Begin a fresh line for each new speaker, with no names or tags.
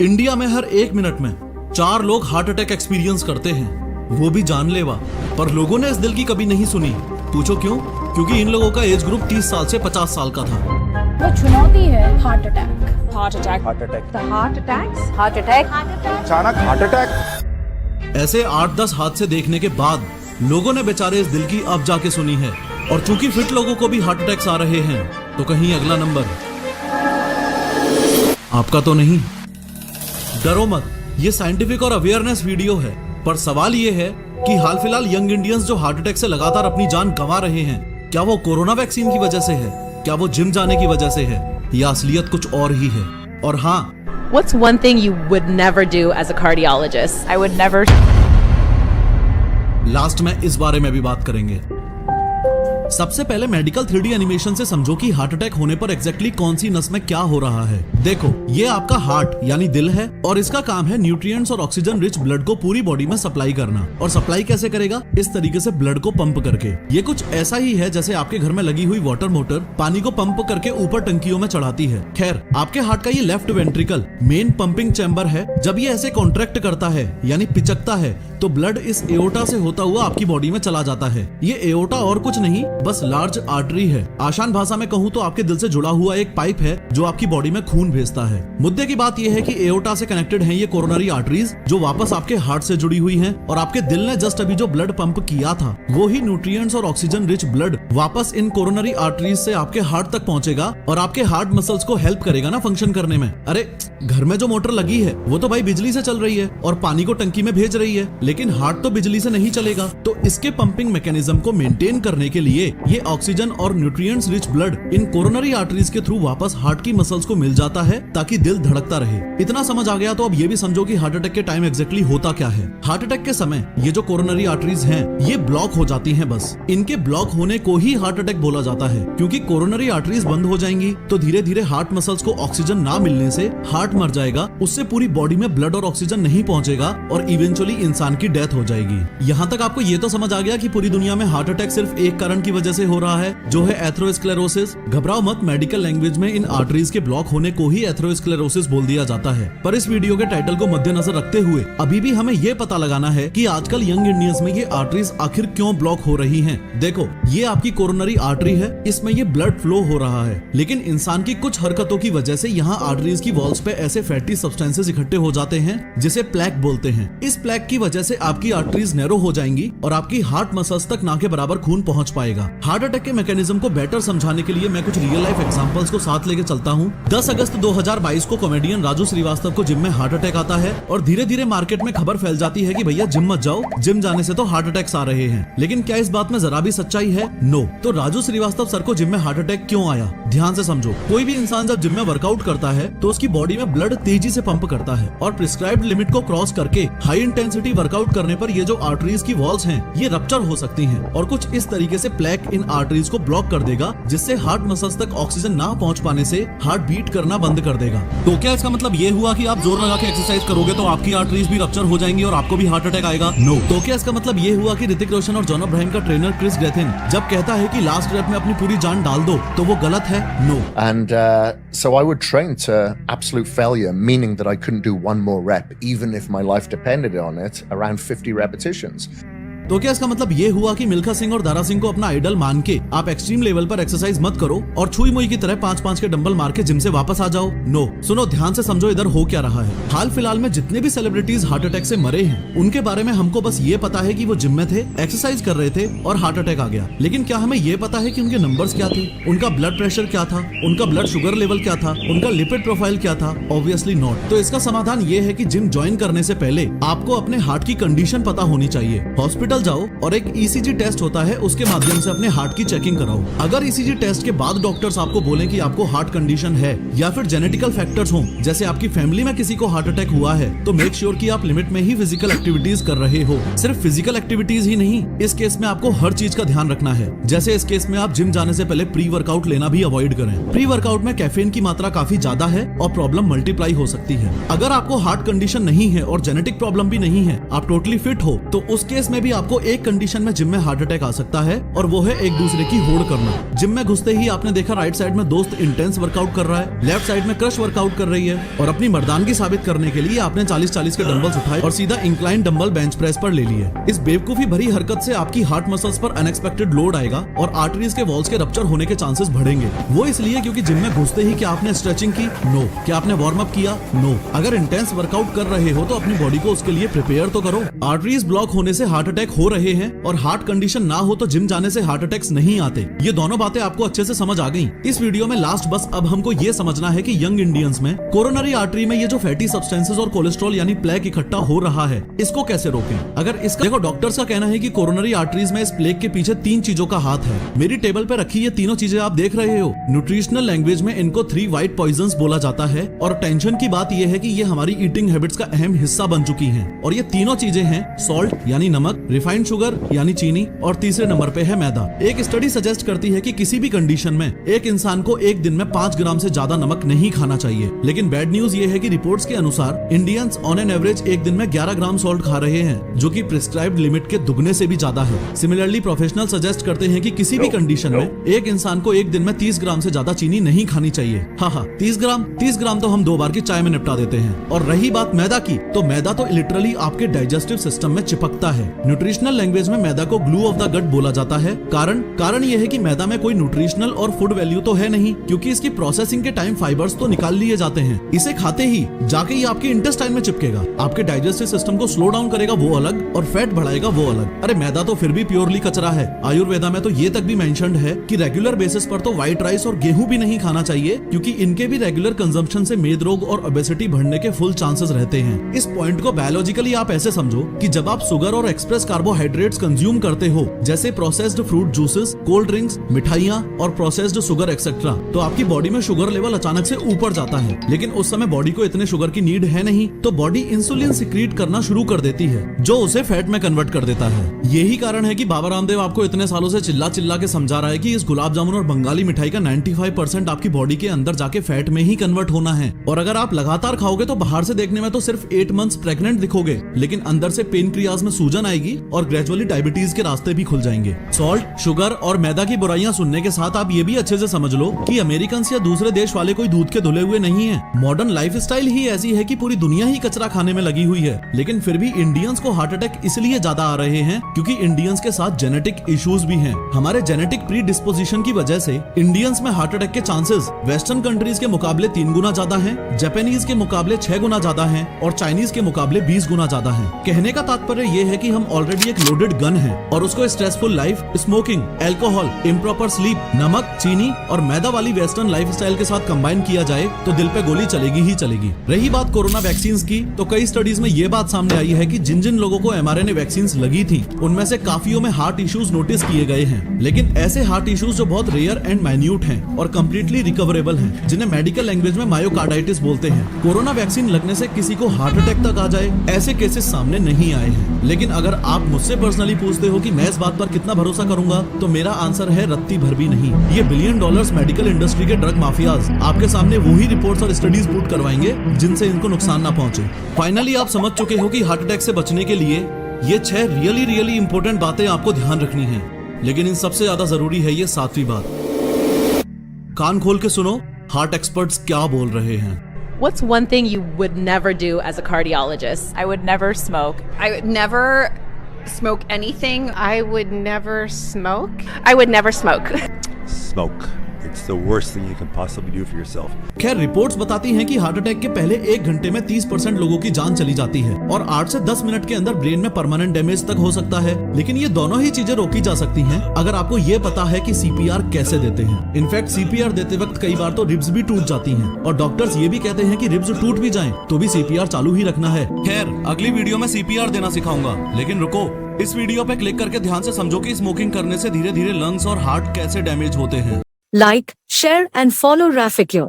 India में हर 1 minute में 4 लोग हार्ट अटैक एक्सपीरियंस करते हैं, वो भी जानलेवा। पर लोगों ने इस दिल की कभी नहीं सुनी। पूछो क्यों? क्योंकि इन लोगों का एज ग्रुप 30 साल से 50 साल का था।
वो चुनौती है heart attack.
Heart attack,
heart attack,
heart attacks, heart attack,
अचानक हार्ट अटैक।
ऐसे 8-10 हादसे देखने के बाद लोगों ने बेचारे इस दिल की अब जाके सुनी है। और चूंकि फिट लोगों को भी हार्ट अटैक्स आ रहे हैं, तो कहीं अगला नंबर आपका तो नहीं। डरो मत, ये साइंटिफिक और अवेयरनेस वीडियो है। पर सवाल ये है कि हाल फिलहाल यंग इंडियंस जो हार्ट अटैक से लगातार अपनी जान गंवा रहे हैं, क्या वो कोरोना वैक्सीन की वजह से है? क्या वो जिम जाने की वजह से है? या असलियत कुछ और ही है? और हाँ,
What's one thing you would never do as a cardiologist?
I would never.
Last में इस बारे में भी बात करेंगे। सबसे पहले मेडिकल 3D एनिमेशन से समझो कि हार्ट अटैक होने पर एग्जैक्टली कौन सी नस में क्या हो रहा है। देखो, ये आपका हार्ट यानी दिल है और इसका काम है न्यूट्रिएंट्स और ऑक्सीजन रिच ब्लड को पूरी बॉडी में सप्लाई करना। और सप्लाई कैसे करेगा? इस तरीके से ब्लड को पंप करके। ये कुछ ऐसा ही है जैसे आपके घर में लगी हुई वाटर मोटर पानी को पंप करके ऊपर टंकियों में चढ़ाती है। खैर, आपके हार्ट का ये left ventricle main pumping chamber है। जब ये ऐसे कॉन्ट्रैक्ट करता है यानी पिचकता है, तो ब्लड इस एओर्टा से होता हुआ आपकी बॉडी में चला जाता है। ये एओर्टा और कुछ नहीं, बस लार्ज आर्टरी है। आसान भाषा में कहूँ तो आपके दिल से जुड़ा हुआ एक पाइप है जो आपकी बॉडी में खून भेजता है। मुद्दे की बात यह है कि एओर्टा से कनेक्टेड हैं ये कोरोनरी आर्टरीज जो वापस आपके हार्ट से जुड़ी हुई हैं। और आपके दिल ने जस्ट अभी जो ब्लड पंप किया था, वो ही न्यूट्रिएंट्स और ऑक्सीजन रिच ब्लड वापस इन कोरोनरी आर्टरीज से आपके हार्ट तक पहुंचेगा और आपके हार्ट मसल्स को हेल्प करेगा ना फंक्शन करने में। अरे, घर में जो मोटर लगी है वो तो भाई बिजली से चल रही है और पानी को टंकी में भेज रही है, लेकिन हार्ट तो बिजली से नहीं चलेगा। तो इसके पंपिंग मैकेनिज्म को मेंटेन करने के लिए ये ऑक्सीजन और nutrients rich blood in coronary arteries के थ्रू वापस हार्ट की मसल्स को मिल जाता है ताकि दिल धड़कता रहे। इतना समझ आ गया तो अब ये भी समझो कि हार्ट अटैक के टाइम एग्जैक्टली होता क्या है। हार्ट अटैक के समय ये जो कोरोनरी आर्टरीज हैं, ये ब्लॉक हो जाती हैं। बस इनके ब्लॉक होने को ही हार्ट अटैक बोला जाता है, क्योंकि कोरोनरी आर्टरीज बंद हो जाएंगी तो धीरे धीरे हार्ट मसल्स को ऑक्सीजन ना मिलने से हार्ट मर जाएगा। उससे पूरी बॉडी में ब्लड और ऑक्सीजन नहीं पहुंचेगा और इवेंचुअली इंसान की डेथ हो जाएगी। यहाँ तक आपको ये तो समझ आ गया कि पूरी दुनिया में हार्ट अटैक सिर्फ एक कारण की वजह से हो रहा है, जो है एथेरोस्क्लेरोसिस। घबराओ मत, मेडिकल लैंग्वेज में इन आर्टरीज के ब्लॉक होने को ही एथेरोस्क्लेरोसिस बोल दिया जाता है। पर इस वीडियो के टाइटल को मद्देनजर रखते हुए अभी भी हमें ये पता लगाना है कि आजकल यंग इंडियंस में ये आर्टरीज आखिर क्यों ब्लॉक हो रही हैं। देखो, ये आपकी कोरोनरी आर्टरी है, इसमें ये ब्लड फ्लो हो रहा है, लेकिन इंसान की कुछ हरकतों की वजह से यहाँ आर्टरीज की वॉल्स पे ऐसे फैटी सब्सटेंसेस इकट्ठे हो जाते हैं जिसे प्लैक बोलते हैं। इस प्लैक की वजह से आपकी आर्टरीज नैरो हो जाएंगी और आपकी हार्ट मसल्स तक ना के बराबर खून पहुंच पाएगा। हार्ट अटैक के मैकेनिज्म को बेटर समझाने के लिए मैं कुछ रियल लाइफ एग्जांपल्स को साथ लेके चलता हूँ। 10 अगस्त 2022 को कॉमेडियन राजू श्रीवास्तव को जिम में हार्ट अटैक आता है और धीरे धीरे मार्केट में खबर फैल जाती है कि भैया जिम मत जाओ, जिम जाने से तो हार्ट अटैक्स आ रहे हैं। लेकिन क्या इस बात में जरा भी सच्चाई है? नो। तो राजू श्रीवास्तव सर को जिम में हार्ट अटैक क्यों आया? ध्यान से समझो। कोई भी इंसान जब जिम में वर्कआउट करता है तो उसकी बॉडी में ब्लड तेजी से पंप करता है और प्रिस्क्राइब्ड लिमिट को क्रॉस करके हाई इंटेंसिटी वर्कआउट करने पर ये जो आर्टरीज की वॉल्स हैं, ये रप्चर हो सकती हैं और कुछ इस तरीके से प्लैक इन आर्टरीज को ब्लॉक कर देगा, जिससे हार्ट मसल्स तक ऑक्सीजन ना पहुंच पाने से हार्ट बीट करना बंद कर देगा। तो क्या इसका मतलब ये हुआ कि आप जोर लगा के एक्सरसाइज करोगे तो आपकी आर्टरीज भी रप्चर हो जाएंगी और आपको भी हार्ट अटैक आएगा? नो। तो क्या इसका मतलब ये हुआ कि ऋतिक रोशन और जॉन अब्राहम का ट्रेनर क्रिस ग्रेथिन जब कहता है कि लास्ट रैप में अपनी पूरी जान डाल दो तो वो गलत है? No.
And so I would train to absolute failure, meaning that I couldn't do one more rep, even if my life depended on it, around 50 repetitions.
तो क्या इसका मतलब ये हुआ कि मिल्खा सिंह और दारा सिंह को अपना आइडल मान के आप एक्सट्रीम लेवल पर एक्सरसाइज मत करो और छुई मुई की तरह 5-5 के डंबल मार के जिम से वापस आ जाओ? नो। सुनो, ध्यान से समझो इधर हो क्या रहा है। हाल फिलहाल में जितने भी सेलिब्रिटीज हार्ट अटैक से मरे हैं, उनके बारे में हमको बस ये पता है कि वो जिम में थे, एक्सरसाइज कर रहे थे और हार्ट अटैक आ गया। लेकिन क्या हमें ये पता है कि उनके नंबर्स क्या थे, उनका ब्लड प्रेशर क्या था, उनका ब्लड शुगर लेवल क्या था, उनका लिपिड प्रोफाइल क्या था? Obviously not. तो इसका समाधान ये है कि जिम ज्वाइन करने से पहले आपको अपने हार्ट की कंडीशन पता होनी चाहिए। हॉस्पिटल जाओ और एक ईसीजी टेस्ट होता है, उसके माध्यम से अपने हार्ट की चेकिंग कराओ। अगर ईसीजी टेस्ट के बाद डॉक्टर्स आपको बोले कि आपको हार्ट कंडीशन है या फिर जेनेटिकल फैक्टर्स हो, जैसे आपकी फैमिली में किसी को हार्ट अटैक हुआ है, तो मेक श्योर कि आप लिमिट में ही फिजिकल एक्टिविटीज कर रहे हो। सिर्फ फिजिकल एक्टिविटीज ही नहीं, इस केस में आपको हर चीज का ध्यान रखना है। जैसे इस केस में आप जिम जाने से पहले प्री वर्कआउट लेना भी अवॉइड करें। प्री वर्कआउट में कैफीन की मात्रा काफी ज्यादा है और प्रॉब्लम मल्टीप्लाई हो सकती है। अगर आपको हार्ट कंडीशन नहीं है और जेनेटिक प्रॉब्लम भी नहीं है, आप टोटली फिट हो, तो उस केस में भी आपको आपको एक कंडीशन में जिम में हार्ट अटैक आ सकता है और वो है एक दूसरे की होड़ करना। जिम में घुसते ही आपने देखा राइट साइड में दोस्त इंटेंस वर्कआउट कर रहा है, लेफ्ट साइड में क्रश वर्कआउट कर रही है और अपनी मर्दानगी साबित करने के लिए आपने 40-40 के डंबल्स उठाए और सीधा इंक्लाइन डंबल बेंच प्रेस पर ले लिए। इस बेवकूफी भरी हरकत से आपकी हार्ट मसल्स पर अनएक्सपेक्टेड लोड आएगा और आर्टरीज के वॉल्स के रप्चर होने के चांसेस बढ़ेंगे। वो इसलिए क्योंकि जिम में घुसते ही क्या आपने स्ट्रेचिंग की? नो। क्या आपने वार्म अप किया? नो। अगर इंटेंस वर्कआउट कर रहे हो तो अपनी बॉडी को उसके लिए प्रिपेयर तो करो। आर्टरीज ब्लॉक होने से हार्ट अटैक हो रहे हैं और हार्ट कंडीशन ना हो तो जिम जाने से हार्ट अटैक्स नहीं आते। ये दोनों बातें आपको अच्छे से समझ आ गई। इस वीडियो में लास्ट बस अब हमको ये समझना है कि यंग इंडियंस में कोरोनरी आर्टरी में ये जो फैटी सब्सटेंसेस और कोलेस्ट्रॉल यानी प्लेक इकट्ठा हो रहा है, इसको कैसे रोकें। अगर इसका देखो, डॉक्टर्स का कहना है कि कोरोनरी आर्टरीज में इस प्लेक के पीछे 3 चीजों का हाथ है। मेरी टेबल पे रखी ये तीनों चीजें आप देख रहे हो। न्यूट्रिशनल लैंग्वेज में इनको 3 व्हाइट पॉइजन्स बोला जाता है और टेंशन की बात यह है कि ये हमारी ईटिंग हैबिट्स का अहम हिस्सा बन चुकी हैं। और ये तीनों चीजें हैं सॉल्ट यानी नमक, रिफाइंड शुगर यानी चीनी और तीसरे नंबर पे है मैदा। एक स्टडी सजेस्ट करती है कि किसी भी कंडीशन में एक इंसान को एक दिन में 5 ग्राम से ज्यादा नमक नहीं खाना चाहिए। लेकिन बैड न्यूज ये है कि रिपोर्ट्स के अनुसार इंडियंस ऑन एन एवरेज एक दिन में 11 ग्राम सॉल्ट खा रहे हैं, जो कि प्रिस्क्राइब्ड लिमिट के दुगने से भी ज्यादा है। सिमिलरली प्रोफेशनल सजेस्ट करते हैं कि किसी भी कंडीशन में एक इंसान को एक दिन में 30 ग्राम से ज्यादा चीनी नहीं खानी चाहिए। हाँ, 30 ग्राम तो हम 2 बार की चाय में निपटा देते हैं। और रही बात मैदा की, तो मैदा तो लिटरली आपके डाइजेस्टिव सिस्टम में चिपकता है। न्यूट्रिशनल लैंग्वेज में मैदा को ग्लू ऑफ द गट बोला जाता है। कारण यह है कि मैदा में कोई न्यूट्रिशनल और फूड वैल्यू तो है नहीं, क्योंकि इसकी प्रोसेसिंग के टाइम फाइबर्स तो निकाल लिए जाते हैं। इसे खाते ही जाके ये आपके इंटेस्टाइन में चिपकेगा, आपके डाइजेस्टिव सिस्टम को स्लो डाउन करेगा वो अलग, और फैट बढ़ाएगा वो अलग। अरे मैदा तो फिर भी प्योरली कचरा है। आयुर्वेदा में तो ये तक भी मेंशन्ड है कि रेगुलर बेसिस पर तो व्हाइट राइस और गेहूं भी नहीं खाना चाहिए, क्योंकि इनके भी रेगुलर कंजम्पशन से मेद रोग और ओबेसिटी बढ़ने के फुल चांसेस रहते हैं। इस पॉइंट को बायोलॉजिकली आप ऐसे समझो कि जब आप शुगर और एक्सप्रेस कार्बोहाइड्रेट्स कंज्यूम करते हो, जैसे processed fruit juices, cold drinks, मिठाइयाँ और प्रोसेस्ड शुगर एक्सेट्रा, तो आपकी बॉडी में शुगर लेवल अचानक से ऊपर जाता है। लेकिन उस समय बॉडी को इतने शुगर की नीड है नहीं, तो बॉडी इंसुलिन सिक्रीट करना शुरू कर देती है, जो उसे फैट में कन्वर्ट कर देता है। यही कारण है कि बाबा रामदेव आपको इतने सालों से चिल्ला चिल्ला के समझा रहा है कि इस गुलाब जामुन और बंगाली मिठाई का 95% आपकी बॉडी के अंदर जाके फैट में ही कन्वर्ट होना है। और अगर आप लगातार खाओगे तो बाहर से देखने में तो सिर्फ 8 मंथ्स प्रेग्नेंट दिखोगे, लेकिन अंदर से पेनक्रियाज में सूजन आएगी और ग्रेजुअली डायबिटीज के रास्ते भी खुल जाएंगे। सॉल्ट, शुगर और मैदा की बुराइयां सुनने के साथ आप ये भी अच्छे से समझ लो कि अमेरिकन या दूसरे देश वाले कोई दूध के धुले हुए नहीं है। मॉडर्न लाइफस्टाइल ही ऐसी है कि पूरी दुनिया ही कचरा खाने में लगी हुई है। लेकिन फिर भी इंडियंस को हार्ट अटैक इसलिए ज्यादा आ रहे हैं क्योंकि इंडियंस के साथ जेनेटिक इश्यूज भी हैं। हमारे जेनेटिक प्री डिस्पोजिशन की वजह से इंडियंस में हार्ट अटैक के चांसेस वेस्टर्न कंट्रीज के मुकाबले 3 गुना ज्यादा हैं, जापानीज के मुकाबले 6 गुना ज्यादा हैं और चाइनीज के मुकाबले 20 गुना ज्यादा हैं। कहने का तात्पर्य ये है कि हम ऑलरेडी एक लोडेड गन है और उसको stressful life, smoking, alcohol, improper sleep, नमक, चीनी और मैदा वाली वेस्टर्न लाइफस्टाइल के साथ कंबाइन किया जाए तो दिल पे गोली चलेगी ही चलेगी। रही बात कोरोना वैक्सीन की, तो कई स्टडीज में ये बात सामने आई है कि जिन जिन लोगों को mRNA वैक्सीन लगी थी, उनमें से काफियों में हार्ट इश्यूज नोटिस किए गए हैं। लेकिन ऐसे हार्ट इश्यूज जो बहुत रेयर एंड माइन्यूट हैं और कंप्लीटली रिकवरेबल हैं, जिन्हें मेडिकल लैंग्वेज में मायोकार्डाइटिस बोलते हैं। कोरोना वैक्सीन लगने से किसी को हार्ट अटैक तक आ जाए, ऐसे केसेस सामने नहीं आए हैं। लेकिन अगर आप मुझसे पर्सनली पूछते हो कि मैं इस बात पर कितना भरोसा करूंगा, तो मेरा आंसर है रत्ती भर भी नहीं। ये $बिलियन मेडिकल इंडस्ट्री के ड्रग माफियाज आपके सामने वही रिपोर्ट्स और स्टडीज पुट करवाएंगे जिनसे इनको नुकसान ना पहुंचे। फाइनली आप समझ चुके हो कि हार्ट अटैक से बचने के लिए ये 6 रियली इंपॉर्टेंट बातें आपको ध्यान रखनी है। लेकिन इन सबसे ज्यादा जरूरी है ये 7वीं बात। कान खोल के सुनो, हार्ट एक्सपर्ट्स क्या बोल रहे हैं।
What's one thing you would never do as a cardiologist?
I would never smoke.
I would never smoke anything.
I would never smoke.
I would never smoke.
Smoke. It's the worst thing you can possibly do for yourself.
खैर reports बताती हैं कि heart attack के पहले 1 घंटे में 30% लोगों की जान चली जाती है और 8 से 10 मिनट के अंदर ब्रेन में परमानेंट डैमेज तक हो सकता है। लेकिन ये दोनों ही चीजें रोकी जा सकती हैं अगर आपको ये पता है कि CPR कैसे देते हैं। इनफैक्ट CPR देते वक्त कई बार तो रिब्स भी टूट जाती हैं और डॉक्टर्स ये भी कहते हैं कि रिब्स टूट भी जाएं तो भी CPR चालू ही रखना है। खैर अगली वीडियो में CPR देना सिखाऊंगा, लेकिन रुको, इस वीडियो पे क्लिक करके ध्यान से समझो कि स्मोकिंग करने से धीरे धीरे लंग्स और हार्ट कैसे डैमेज होते हैं।
Like, share and follow Rafikyo.